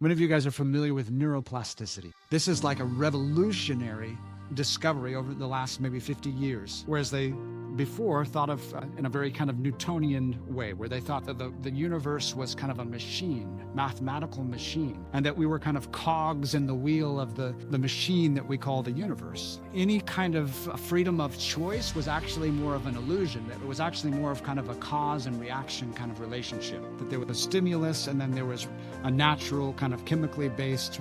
Many of you guys are familiar with neuroplasticity. This is like a revolutionary discovery over the last maybe 50 years, whereas they before thought of in a very kind of Newtonian way, where they thought that the universe was kind of a machine, mathematical machine, and that we were kind of cogs in the wheel of the machine that we call the universe. Any kind of freedom of choice was actually more of an illusion, that it was actually more of kind of a cause and reaction kind of relationship, that there was a stimulus and then there was a natural kind of chemically based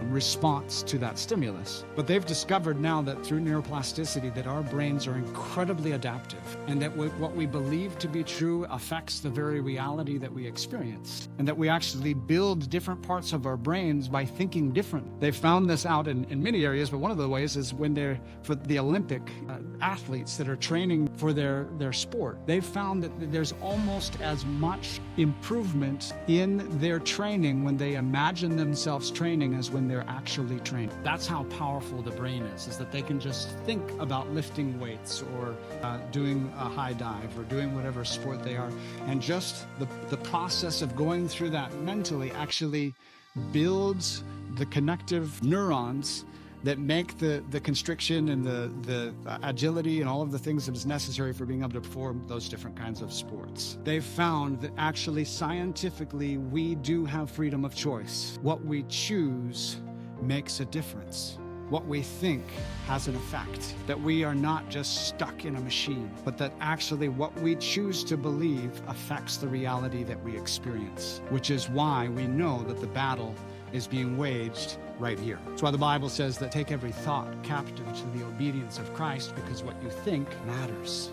response to that stimulus. But they've discovered now that through neuroplasticity that our brains are incredibly adaptive, and that what we believe to be true affects the very reality that we experience, and that we actually build different parts of our brains by thinking different. They've found this out in many areas, but one of the ways is when they're for the Olympic athletes that are training for their sport. They've found that there's almost as much improvement in their training when they imagine themselves training as when they're actually training. That's how powerful the brain is that they can just think about lifting weights or doing a high dive or doing whatever sport they are. And just the process of going through that mentally actually builds the connective neurons that make the constriction and the agility and all of the things that is necessary for being able to perform those different kinds of sports. They've found that actually scientifically we do have freedom of choice. What we choose makes a difference. What we think has an effect, that we are not just stuck in a machine, but that actually what we choose to believe affects the reality that we experience, which is why we know that the battle is being waged right here. That's why the Bible says that take every thought captive to the obedience of Christ, because what you think matters.